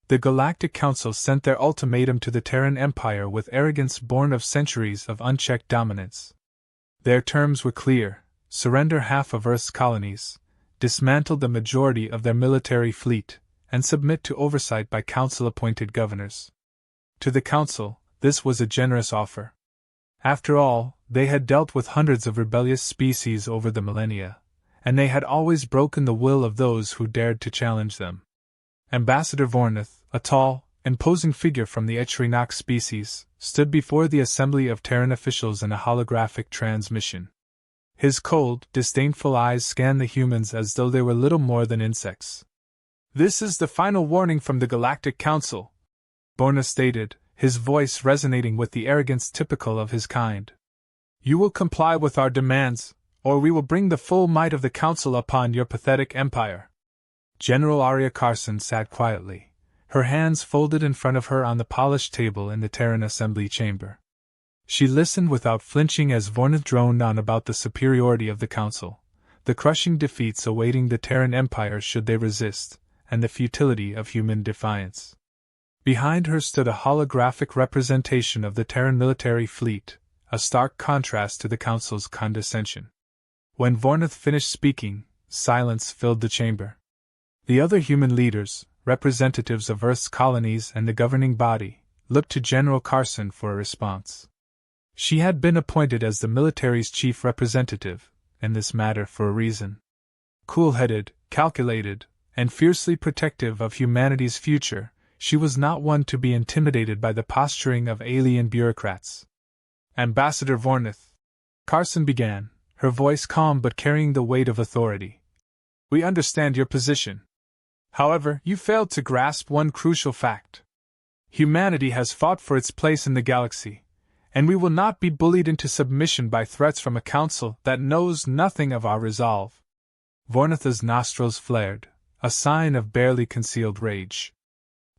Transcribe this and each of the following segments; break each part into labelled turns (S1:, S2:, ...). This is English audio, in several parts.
S1: The Galactic Council sent their ultimatum to the Terran Empire with arrogance born of centuries of unchecked dominance. Their terms were clear: surrender half of Earth's colonies, dismantle the majority of their military fleet, and submit to oversight by council-appointed governors. To the Council, this was a generous offer. After all, they had dealt with hundreds of rebellious species over the millennia, and they had always broken the will of those who dared to challenge them. Ambassador Vornath, a tall, imposing figure from the HFY species, stood before the assembly of Terran officials in a holographic transmission. His cold, disdainful eyes scanned the humans as though they were little more than insects. "This is the final warning from the Galactic Council," Vornath stated, his voice resonating with the arrogance typical of his kind. "You will comply with our demands, or we will bring the full might of the Council upon your pathetic empire." General Arya Carson sat quietly, her hands folded in front of her on the polished table in the Terran assembly chamber. She listened without flinching as Vornath droned on about the superiority of the Council, the crushing defeats awaiting the Terran Empire should they resist, and the futility of human defiance. Behind her stood a holographic representation of the Terran military fleet, a stark contrast to the Council's condescension. When Vornath finished speaking, silence filled the chamber. The other human leaders, representatives of Earth's colonies and the governing body, looked to General Carson for a response. She had been appointed as the military's chief representative, in this matter for a reason. Cool-headed, calculated, and fiercely protective of humanity's future, she was not one to be intimidated by the posturing of alien bureaucrats. "Ambassador Vornath," Carson began, her voice calm but carrying the weight of authority, "we understand your position. However, you failed to grasp one crucial fact. Humanity has fought for its place in the galaxy, and we will not be bullied into submission by threats from a council that knows nothing of our resolve." Vornath's nostrils flared, a sign of barely concealed rage.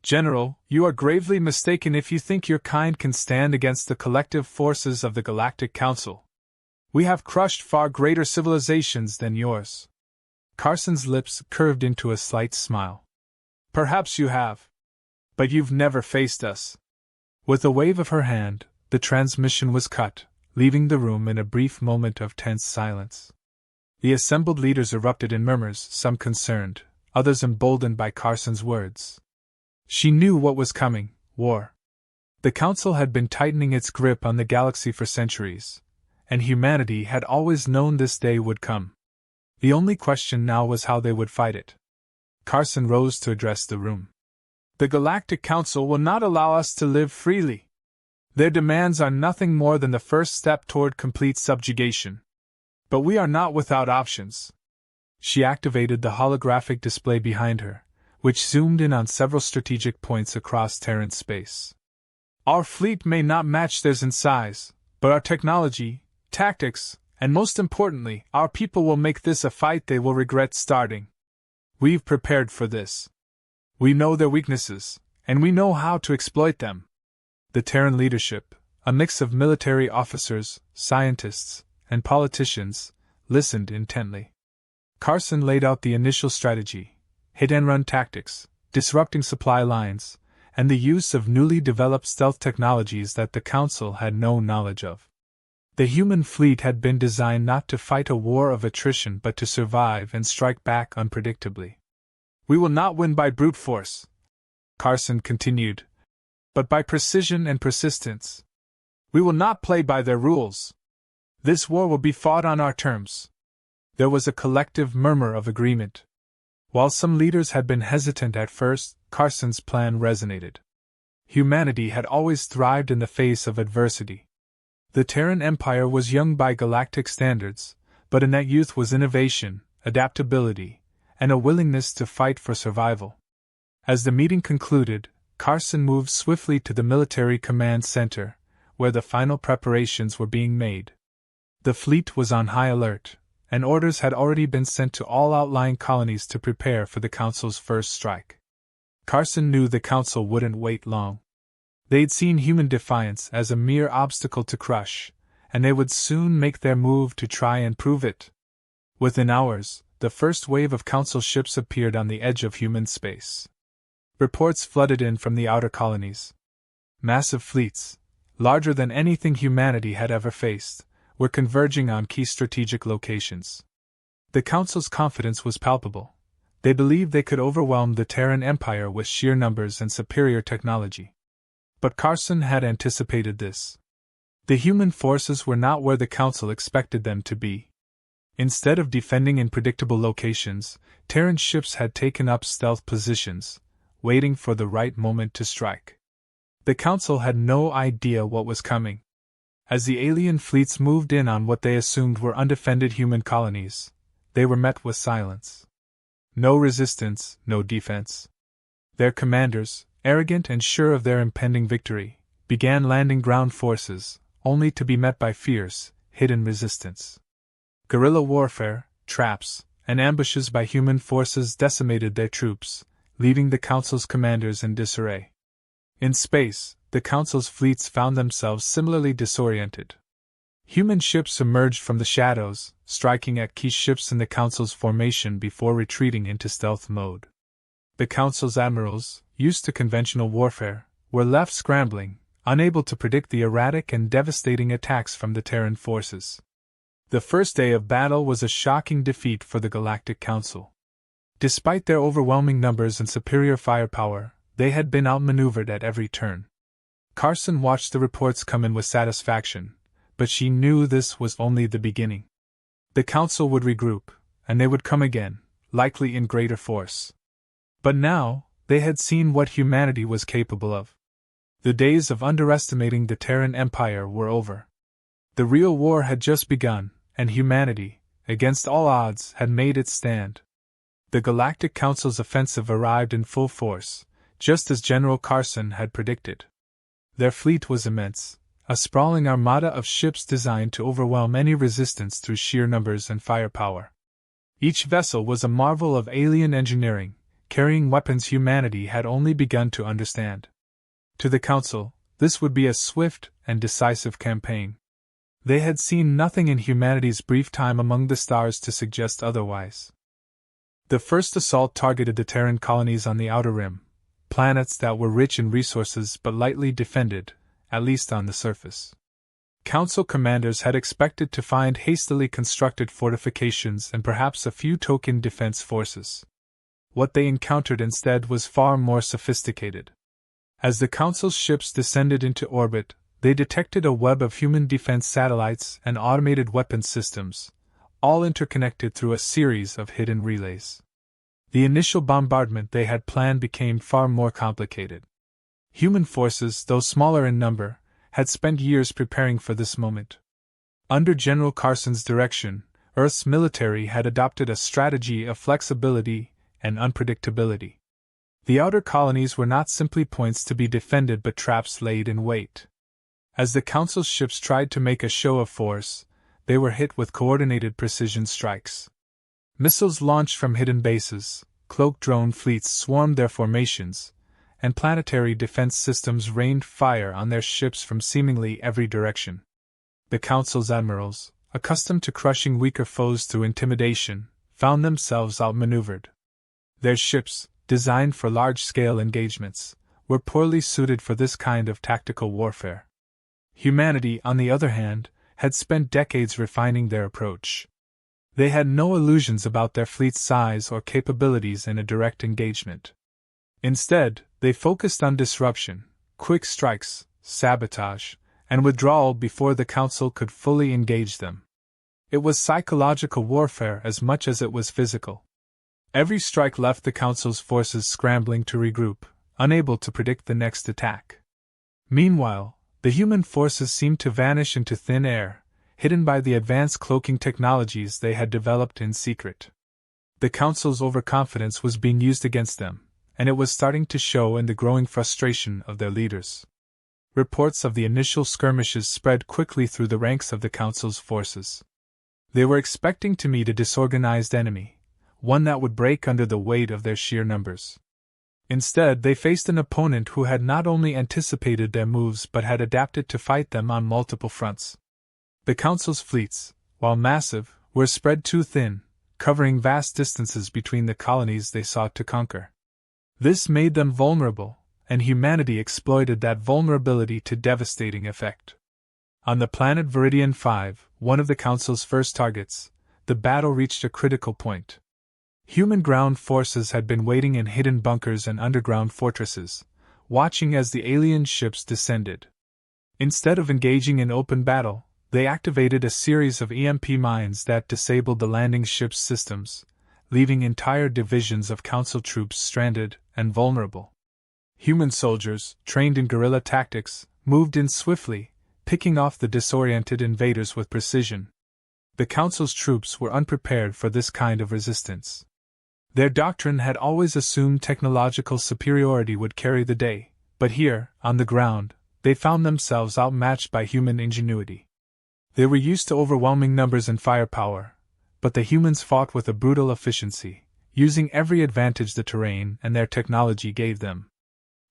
S1: "General, you are gravely mistaken if you think your kind can stand against the collective forces of the Galactic Council. We have crushed far greater civilizations than yours." Carson's lips curved into a slight smile. "Perhaps you have. But you've never faced us." With a wave of her hand, the transmission was cut, leaving the room in a brief moment of tense silence. The assembled leaders erupted in murmurs, some concerned, others emboldened by Carson's words. She knew what was coming: war. The Council had been tightening its grip on the galaxy for centuries, and humanity had always known this day would come. The only question now was how they would fight it. Carson rose to address the room. "The Galactic Council will not allow us to live freely. Their demands are nothing more than the first step toward complete subjugation. But we are not without options." She activated the holographic display behind her, which zoomed in on several strategic points across Terran space. "Our fleet may not match theirs in size, but our technology, tactics, and most importantly, our people will make this a fight they will regret starting. We've prepared for this. We know their weaknesses, and we know how to exploit them." The Terran leadership, a mix of military officers, scientists, and politicians, listened intently. Carson laid out the initial strategy: hit-and-run tactics, disrupting supply lines, and the use of newly developed stealth technologies that the Council had no knowledge of. The human fleet had been designed not to fight a war of attrition but to survive and strike back unpredictably. "We will not win by brute force," Carson continued, "but by precision and persistence. We will not play by their rules. This war will be fought on our terms." There was a collective murmur of agreement. While some leaders had been hesitant at first, Carson's plan resonated. Humanity had always thrived in the face of adversity. The Terran Empire was young by galactic standards, but in that youth was innovation, adaptability, and a willingness to fight for survival. As the meeting concluded, Carson moved swiftly to the military command center, where the final preparations were being made. The fleet was on high alert, and orders had already been sent to all outlying colonies to prepare for the Council's first strike. Carson knew the Council wouldn't wait long. They'd seen human defiance as a mere obstacle to crush, and they would soon make their move to try and prove it. Within hours, the first wave of Council ships appeared on the edge of human space. Reports flooded in from the outer colonies. Massive fleets, larger than anything humanity had ever faced, were converging on key strategic locations. The Council's confidence was palpable. They believed they could overwhelm the Terran Empire with sheer numbers and superior technology. But Carson had anticipated this. The human forces were not where the Council expected them to be. Instead of defending in predictable locations, Terran ships had taken up stealth positions, waiting for the right moment to strike. The Council had no idea what was coming. As the alien fleets moved in on what they assumed were undefended human colonies, they were met with silence. No resistance, no defense. Their commanders, arrogant and sure of their impending victory, began landing ground forces, only to be met by fierce, hidden resistance. Guerrilla warfare, traps, and ambushes by human forces decimated their troops, leaving the Council's commanders in disarray. In space, the Council's fleets found themselves similarly disoriented. Human ships emerged from the shadows, striking at key ships in the Council's formation before retreating into stealth mode. The Council's admirals, used to conventional warfare, were left scrambling, unable to predict the erratic and devastating attacks from the Terran forces. The first day of battle was a shocking defeat for the Galactic Council. Despite their overwhelming numbers and superior firepower, they had been outmaneuvered at every turn. Carson watched the reports come in with satisfaction, but she knew this was only the beginning. The Council would regroup, and they would come again, likely in greater force. But now, they had seen what humanity was capable of. The days of underestimating the Terran Empire were over. The real war had just begun, and humanity, against all odds, had made its stand. The Galactic Council's offensive arrived in full force, just as General Carson had predicted. Their fleet was immense, a sprawling armada of ships designed to overwhelm any resistance through sheer numbers and firepower. Each vessel was a marvel of alien engineering, carrying weapons humanity had only begun to understand. To the Council, this would be a swift and decisive campaign. They had seen nothing in humanity's brief time among the stars to suggest otherwise. The first assault targeted the Terran colonies on the Outer Rim, planets that were rich in resources but lightly defended, at least on the surface. Council commanders had expected to find hastily constructed fortifications and perhaps a few token defense forces. What they encountered instead was far more sophisticated. As the Council's ships descended into orbit, they detected a web of human defense satellites and automated weapons systems, all interconnected through a series of hidden relays. The initial bombardment they had planned became far more complicated. Human forces, though smaller in number, had spent years preparing for this moment. Under General Carson's direction, Earth's military had adopted a strategy of flexibility and unpredictability. The outer colonies were not simply points to be defended but traps laid in wait. As the Council's ships tried to make a show of force, they were hit with coordinated precision strikes. Missiles launched from hidden bases, cloaked drone fleets swarmed their formations, and planetary defense systems rained fire on their ships from seemingly every direction. The Council's admirals, accustomed to crushing weaker foes through intimidation, found themselves outmaneuvered. Their ships, designed for large-scale engagements, were poorly suited for this kind of tactical warfare. Humanity, on the other hand, had spent decades refining their approach. They had no illusions about their fleet's size or capabilities in a direct engagement. Instead, they focused on disruption, quick strikes, sabotage, and withdrawal before the Council could fully engage them. It was psychological warfare as much as it was physical. Every strike left the Council's forces scrambling to regroup, unable to predict the next attack. Meanwhile, the human forces seemed to vanish into thin air, hidden by the advanced cloaking technologies they had developed in secret. The Council's overconfidence was being used against them, and it was starting to show in the growing frustration of their leaders. Reports of the initial skirmishes spread quickly through the ranks of the Council's forces. They were expecting to meet a disorganized enemy, one that would break under the weight of their sheer numbers. Instead, they faced an opponent who had not only anticipated their moves but had adapted to fight them on multiple fronts. The Council's fleets, while massive, were spread too thin, covering vast distances between the colonies they sought to conquer. This made them vulnerable, and humanity exploited that vulnerability to devastating effect. On the planet Viridian 5, one of the Council's first targets, the battle reached a critical point. Human ground forces had been waiting in hidden bunkers and underground fortresses, watching as the alien ships descended. Instead of engaging in open battle, they activated a series of EMP mines that disabled the landing ship's systems, leaving entire divisions of Council troops stranded and vulnerable. Human soldiers, trained in guerrilla tactics, moved in swiftly, picking off the disoriented invaders with precision. The Council's troops were unprepared for this kind of resistance. Their doctrine had always assumed technological superiority would carry the day, but here, on the ground, they found themselves outmatched by human ingenuity. They were used to overwhelming numbers and firepower, but the humans fought with a brutal efficiency, using every advantage the terrain and their technology gave them.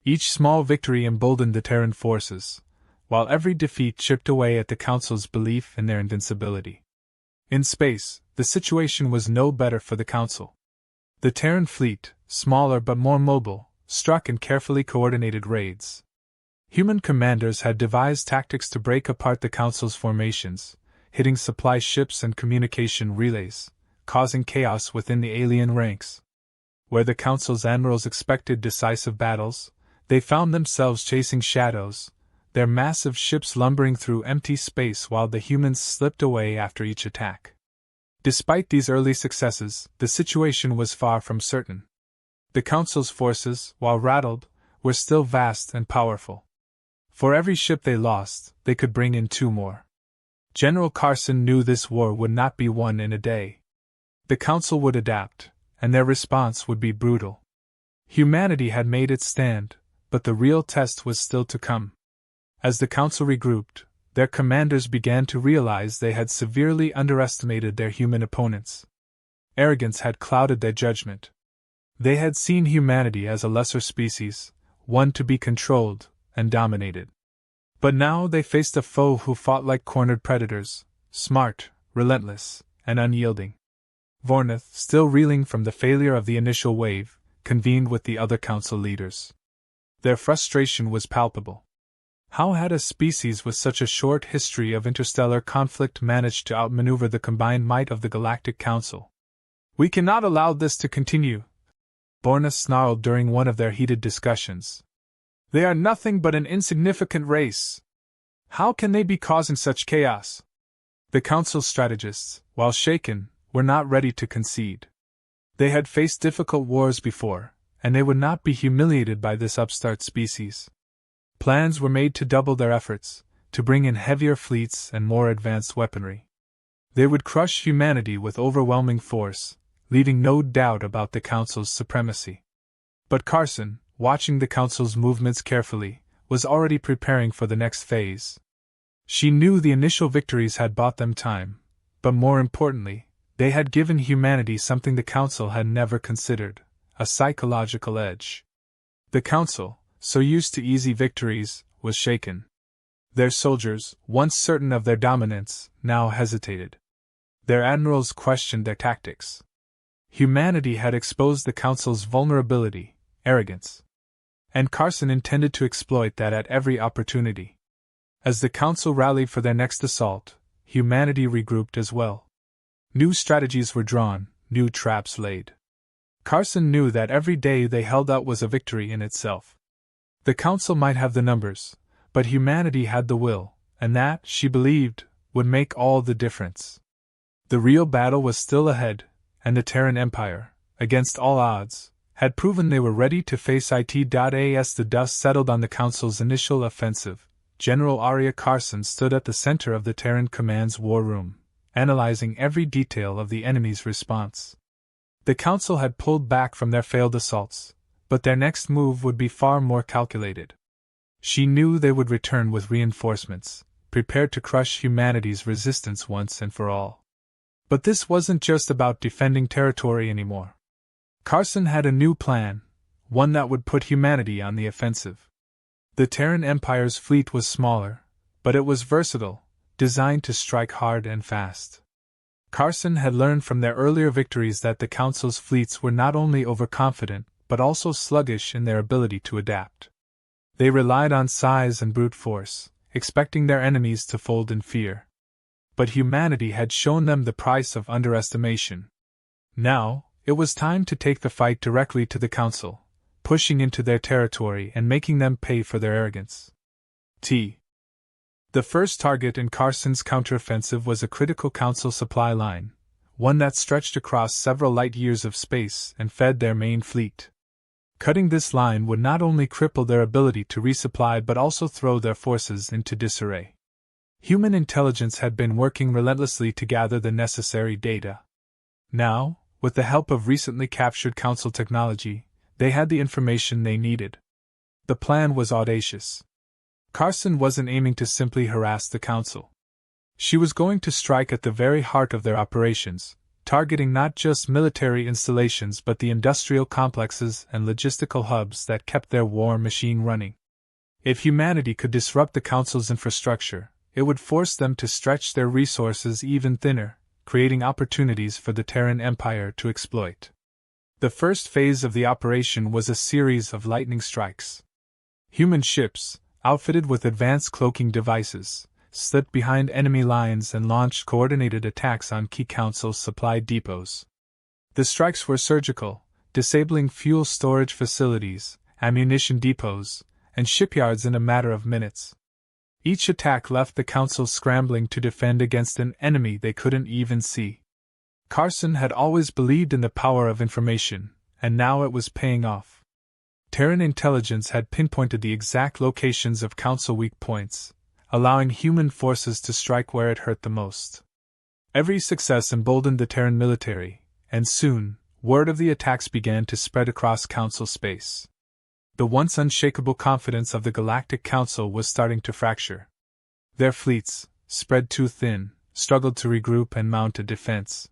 S1: Each small victory emboldened the Terran forces, while every defeat chipped away at the Council's belief in their invincibility. In space, the situation was no better for the Council. The Terran fleet, smaller but more mobile, struck in carefully coordinated raids. Human commanders had devised tactics to break apart the Council's formations, hitting supply ships and communication relays, causing chaos within the alien ranks. Where the Council's admirals expected decisive battles, they found themselves chasing shadows, their massive ships lumbering through empty space while the humans slipped away after each attack. Despite these early successes, the situation was far from certain. The Council's forces, while rattled, were still vast and powerful. For every ship they lost, they could bring in 2 more. General Carson knew this war would not be won in a day. The Council would adapt, and their response would be brutal. Humanity had made its stand, but the real test was still to come. As the Council regrouped, their commanders began to realize they had severely underestimated their human opponents. Arrogance had clouded their judgment. They had seen humanity as a lesser species, one to be controlled and dominated. But now they faced a foe who fought like cornered predators, smart, relentless, and unyielding. Vornath, still reeling from the failure of the initial wave, convened with the other Council leaders. Their frustration was palpable. How had a species with such a short history of interstellar conflict managed to outmaneuver the combined might of the Galactic Council? "We cannot allow this to continue," Vornath snarled during one of their heated discussions. "They are nothing but an insignificant race. How can they be causing such chaos?" The Council's strategists, while shaken, were not ready to concede. They had faced difficult wars before, and they would not be humiliated by this upstart species. Plans were made to double their efforts, to bring in heavier fleets and more advanced weaponry. They would crush humanity with overwhelming force, leaving no doubt about the Council's supremacy. But Carson, watching the Council's movements carefully, was already preparing for the next phase. She knew the initial victories had bought them time, but more importantly, they had given humanity something the Council had never considered: a psychological edge. The Council, so used to easy victories, was shaken. Their soldiers, once certain of their dominance, now hesitated. Their admirals questioned their tactics. Humanity had exposed the Council's vulnerability, arrogance. And Carson intended to exploit that at every opportunity. As the Council rallied for their next assault, humanity regrouped as well. New strategies were drawn, new traps laid. Carson knew that every day they held out was a victory in itself. The Council might have the numbers, but humanity had the will, and that, she believed, would make all the difference. The real battle was still ahead, and the Terran Empire, against all odds, had proven they were ready to face it. As the dust settled on the Council's initial offensive, General Arya Carson stood at the center of the Terran Command's war room, analyzing every detail of the enemy's response. The Council had pulled back from their failed assaults, but their next move would be far more calculated. She knew they would return with reinforcements, prepared to crush humanity's resistance once and for all. But this wasn't just about defending territory anymore. Carson had a new plan, one that would put humanity on the offensive. The Terran Empire's fleet was smaller, but it was versatile, designed to strike hard and fast. Carson had learned from their earlier victories that the Council's fleets were not only overconfident, but also sluggish in their ability to adapt. They relied on size and brute force, expecting their enemies to fold in fear. But humanity had shown them the price of underestimation. Now, it was time to take the fight directly to the Council, pushing into their territory and making them pay for their arrogance. The first target in Carson's counteroffensive was a critical Council supply line, one that stretched across several light-years of space and fed their main fleet. Cutting this line would not only cripple their ability to resupply but also throw their forces into disarray. Human intelligence had been working relentlessly to gather the necessary data. Now, with the help of recently captured Council technology, they had the information they needed. The plan was audacious. Carson wasn't aiming to simply harass the Council. She was going to strike at the very heart of their operations, targeting not just military installations but the industrial complexes and logistical hubs that kept their war machine running. If humanity could disrupt the Council's infrastructure, it would force them to stretch their resources even thinner, creating opportunities for the Terran Empire to exploit. The first phase of the operation was a series of lightning strikes. Human ships, outfitted with advanced cloaking devices, slipped behind enemy lines and launched coordinated attacks on key Council supply depots. The strikes were surgical, disabling fuel storage facilities, ammunition depots, and shipyards in a matter of minutes. Each attack left the Council scrambling to defend against an enemy they couldn't even see. Carson had always believed in the power of information, and now it was paying off. Terran intelligence had pinpointed the exact locations of Council weak points, allowing human forces to strike where it hurt the most. Every success emboldened the Terran military, and soon, word of the attacks began to spread across Council space. The once unshakable confidence of the Galactic Council was starting to fracture. Their fleets, spread too thin, struggled to regroup and mount a defense.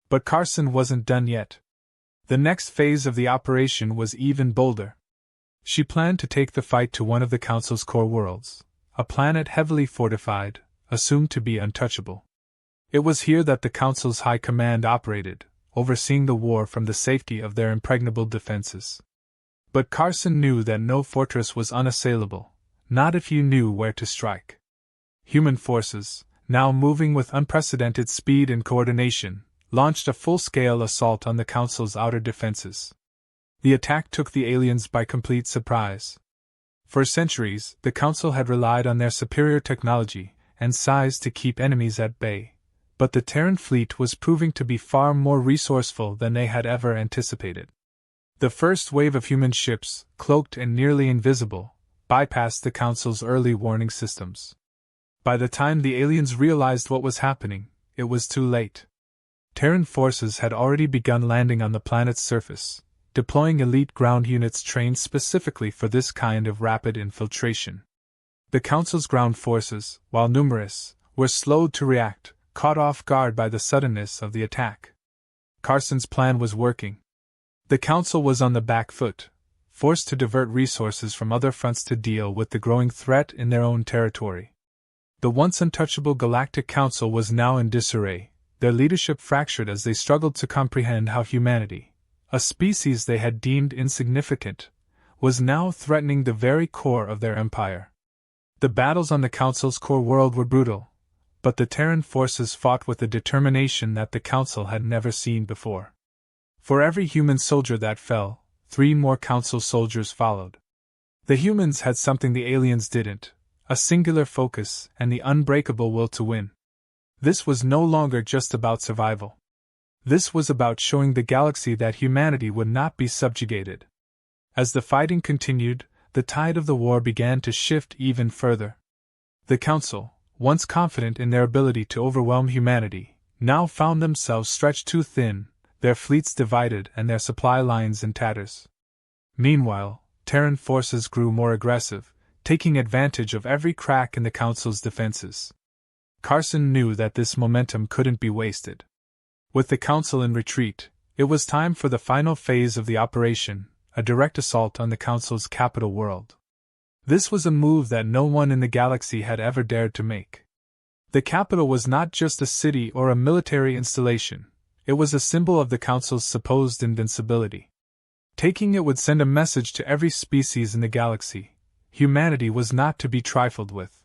S1: But Carson wasn't done yet. The next phase of the operation was even bolder. She planned to take the fight to one of the Council's core worlds, a planet heavily fortified, assumed to be untouchable. It was here that the Council's high command operated, overseeing the war from the safety of their impregnable defenses. But Carson knew that no fortress was unassailable, not if you knew where to strike. Human forces, now moving with unprecedented speed and coordination, launched a full-scale assault on the Council's outer defenses. The attack took the aliens by complete surprise. For centuries, the Council had relied on their superior technology and size to keep enemies at bay, but the Terran fleet was proving to be far more resourceful than they had ever anticipated. The first wave of human ships, cloaked and nearly invisible, bypassed the Council's early warning systems. By the time the aliens realized what was happening, it was too late. Terran forces had already begun landing on the planet's surface, deploying elite ground units trained specifically for this kind of rapid infiltration. The Council's ground forces, while numerous, were slowed to react, caught off guard by the suddenness of the attack. Carson's plan was working. The Council was on the back foot, forced to divert resources from other fronts to deal with the growing threat in their own territory. The once untouchable Galactic Council was now in disarray, their leadership fractured as they struggled to comprehend how humanity, a species they had deemed insignificant, was now threatening the very core of their empire. The battles on the Council's core world were brutal, but the Terran forces fought with a determination that the Council had never seen before. For every human soldier that fell, 3 more Council soldiers followed. The humans had something the aliens didn't, a singular focus and the unbreakable will to win. This was no longer just about survival. This was about showing the galaxy that humanity would not be subjugated. As the fighting continued, the tide of the war began to shift even further. The Council, once confident in their ability to overwhelm humanity, now found themselves stretched too thin, their fleets divided and their supply lines in tatters. Meanwhile, Terran forces grew more aggressive, taking advantage of every crack in the Council's defenses. Carson knew that this momentum couldn't be wasted. With the Council in retreat, it was time for the final phase of the operation, a direct assault on the Council's capital world. This was a move that no one in the galaxy had ever dared to make. The capital was not just a city or a military installation, it was a symbol of the Council's supposed invincibility. Taking it would send a message to every species in the galaxy. Humanity was not to be trifled with.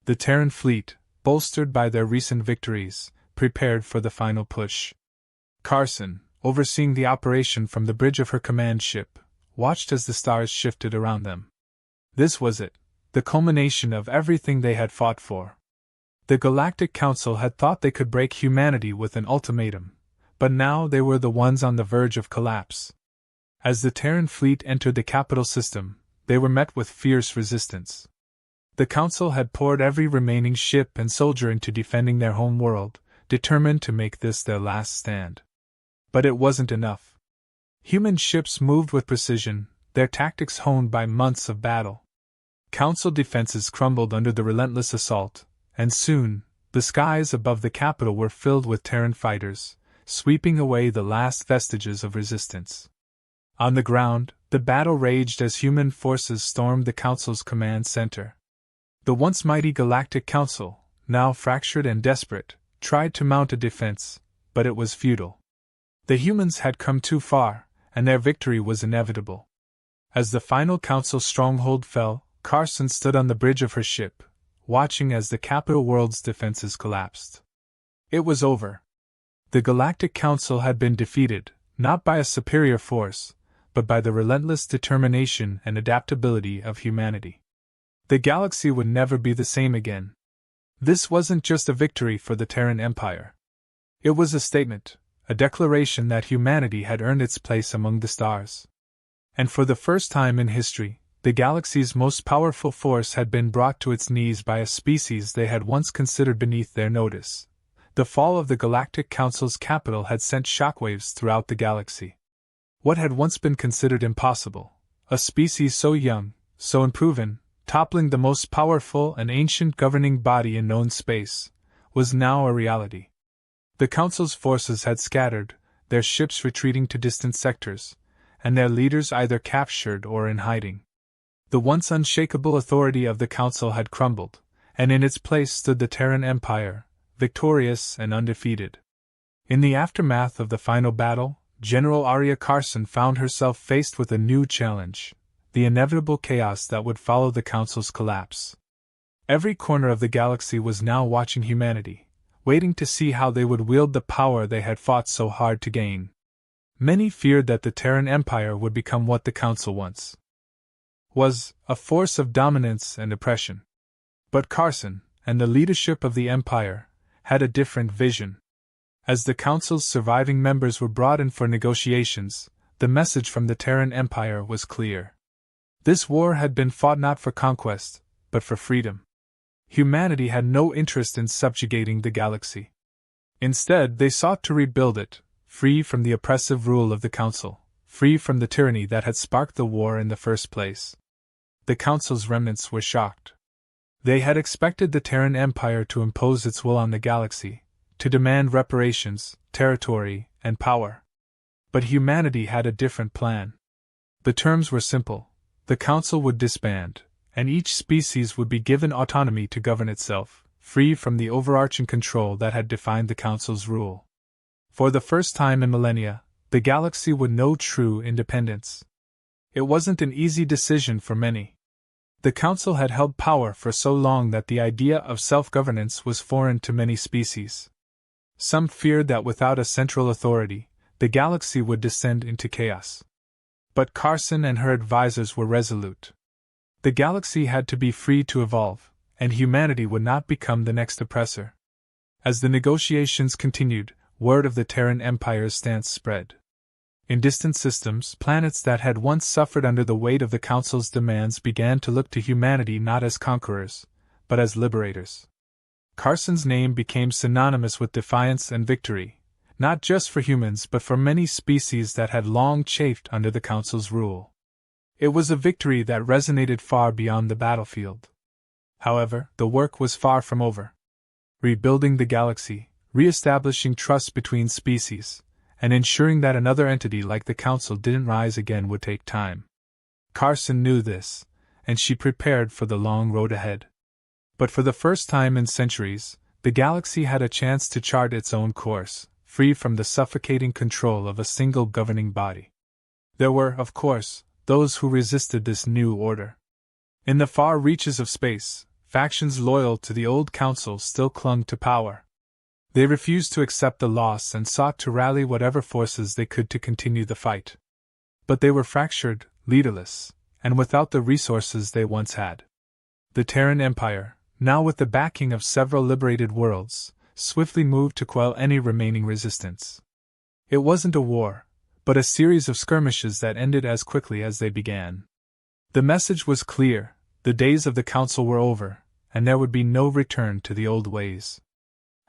S1: The Terran fleet, bolstered by their recent victories, prepared for the final push. Carson, overseeing the operation from the bridge of her command ship, watched as the stars shifted around them. This was it, the culmination of everything they had fought for. The Galactic Council had thought they could break humanity with an ultimatum, but now they were the ones on the verge of collapse. As the Terran fleet entered the capital system, they were met with fierce resistance. The Council had poured every remaining ship and soldier into defending their home world, determined to make this their last stand. But it wasn't enough. Human ships moved with precision, their tactics honed by months of battle. Council defenses crumbled under the relentless assault, and soon, the skies above the capital were filled with Terran fighters, sweeping away the last vestiges of resistance. On the ground, the battle raged as human forces stormed the Council's command center. The once mighty Galactic Council, now fractured and desperate, tried to mount a defense, but it was futile. The humans had come too far, and their victory was inevitable. As the final Council stronghold fell, Carson stood on the bridge of her ship, watching as the capital world's defenses collapsed. It was over. The Galactic Council had been defeated, not by a superior force, but by the relentless determination and adaptability of humanity. The galaxy would never be the same again. This wasn't just a victory for the Terran Empire. It was a statement, a declaration that humanity had earned its place among the stars. And for the first time in history, the galaxy's most powerful force had been brought to its knees by a species they had once considered beneath their notice. The fall of the Galactic Council's capital had sent shockwaves throughout the galaxy. What had once been considered impossible, a species so young, so unproven, toppling the most powerful and ancient governing body in known space, was now a reality. The Council's forces had scattered, their ships retreating to distant sectors, and their leaders either captured or in hiding. The once unshakable authority of the Council had crumbled, and in its place stood the Terran Empire, victorious and undefeated. In the aftermath of the final battle, General Arya Carson found herself faced with a new challenge, the inevitable chaos that would follow the Council's collapse. Every corner of the galaxy was now watching humanity, waiting to see how they would wield the power they had fought so hard to gain. Many feared that the Terran Empire would become what the Council once was, a force of dominance and oppression. But Carson, and the leadership of the Empire, had a different vision. As the Council's surviving members were brought in for negotiations, the message from the Terran Empire was clear. This war had been fought not for conquest, but for freedom. Humanity had no interest in subjugating the galaxy. Instead, they sought to rebuild it, free from the oppressive rule of the Council, free from the tyranny that had sparked the war in the first place. The Council's remnants were shocked. They had expected the Terran Empire to impose its will on the galaxy, to demand reparations, territory, and power. But humanity had a different plan. The terms were simple. The Council would disband, and each species would be given autonomy to govern itself, free from the overarching control that had defined the Council's rule. For the first time in millennia, the galaxy would know true independence. It wasn't an easy decision for many. The Council had held power for so long that the idea of self-governance was foreign to many species. Some feared that without a central authority, the galaxy would descend into chaos. But Carson and her advisors were resolute. The galaxy had to be free to evolve, and humanity would not become the next oppressor. As the negotiations continued, word of the Terran Empire's stance spread. In distant systems, planets that had once suffered under the weight of the Council's demands began to look to humanity not as conquerors, but as liberators. Carson's name became synonymous with defiance and victory, not just for humans but for many species that had long chafed under the Council's rule. It was a victory that resonated far beyond the battlefield. However, the work was far from over. Rebuilding the galaxy, re-establishing trust between species, and ensuring that another entity like the Council didn't rise again would take time. Carson knew this, and she prepared for the long road ahead. But for the first time in centuries, the galaxy had a chance to chart its own course, free from the suffocating control of a single governing body. There were, of course, those who resisted this new order. In the far reaches of space, factions loyal to the old council still clung to power. They refused to accept the loss and sought to rally whatever forces they could to continue the fight. But they were fractured, leaderless, and without the resources they once had. The Terran Empire, now with the backing of several liberated worlds, swiftly moved to quell any remaining resistance. It wasn't a war, but a series of skirmishes that ended as quickly as they began. The message was clear: the days of the Council were over, and there would be no return to the old ways.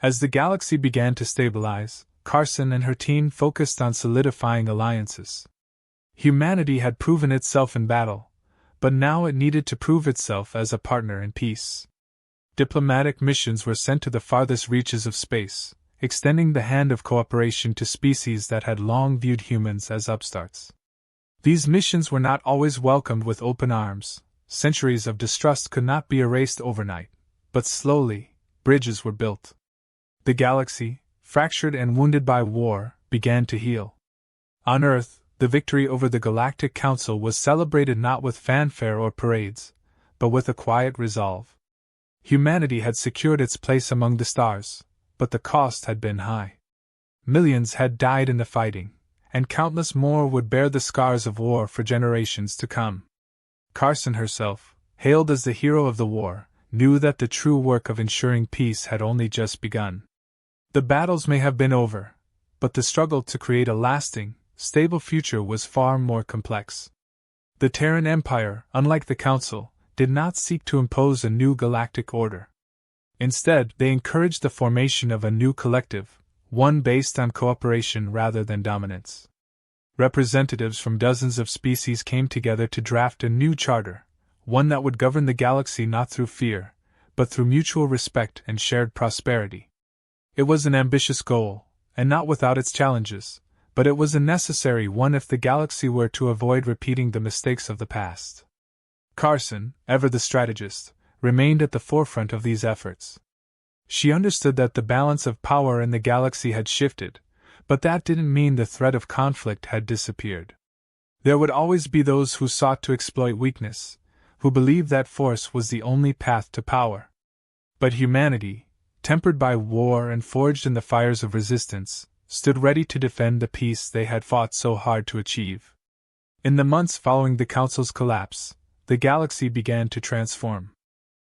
S1: As the galaxy began to stabilize, Carson and her team focused on solidifying alliances. Humanity had proven itself in battle, but now it needed to prove itself as a partner in peace. Diplomatic missions were sent to the farthest reaches of space, extending the hand of cooperation to species that had long viewed humans as upstarts. These missions were not always welcomed with open arms. Centuries of distrust could not be erased overnight, but slowly, bridges were built. The galaxy, fractured and wounded by war, began to heal. On Earth, the victory over the Galactic Council was celebrated not with fanfare or parades, but with a quiet resolve. Humanity had secured its place among the stars, but the cost had been high. Millions had died in the fighting, and countless more would bear the scars of war for generations to come. Carson herself, hailed as the hero of the war, knew that the true work of ensuring peace had only just begun. The battles may have been over, but the struggle to create a lasting, stable future was far more complex. The Terran Empire, unlike the Council, did not seek to impose a new galactic order. Instead, they encouraged the formation of a new collective, one based on cooperation rather than dominance. Representatives from dozens of species came together to draft a new charter, one that would govern the galaxy not through fear, but through mutual respect and shared prosperity. It was an ambitious goal, and not without its challenges, but it was a necessary one if the galaxy were to avoid repeating the mistakes of the past. Carson, ever the strategist, remained at the forefront of these efforts. She understood that the balance of power in the galaxy had shifted, but that didn't mean the threat of conflict had disappeared. There would always be those who sought to exploit weakness, who believed that force was the only path to power. But humanity, tempered by war and forged in the fires of resistance, stood ready to defend the peace they had fought so hard to achieve. In the months following the Council's collapse, the galaxy began to transform.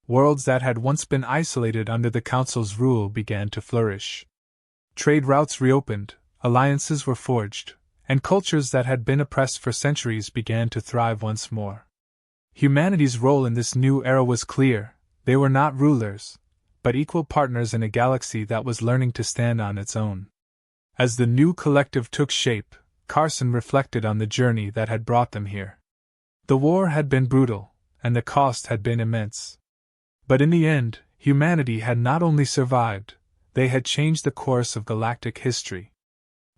S1: Worlds that had once been isolated under the Council's rule began to flourish. Trade routes reopened, alliances were forged, and cultures that had been oppressed for centuries began to thrive once more. Humanity's role in this new era was clear: they were not rulers, but equal partners in a galaxy that was learning to stand on its own. As the new collective took shape, Carson reflected on the journey that had brought them here. The war had been brutal, and the cost had been immense. But in the end, humanity had not only survived, they had changed the course of galactic history.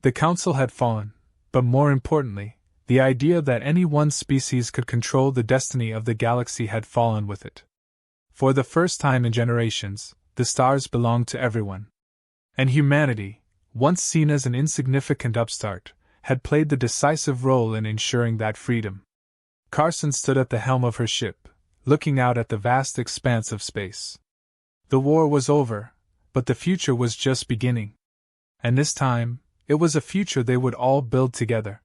S1: The Council had fallen, but more importantly, the idea that any one species could control the destiny of the galaxy had fallen with it. For the first time in generations, the stars belonged to everyone. And humanity, once seen as an insignificant upstart, had played the decisive role in ensuring that freedom. Carson stood at the helm of her ship, looking out at the vast expanse of space. The war was over, but the future was just beginning. And this time, it was a future they would all build together.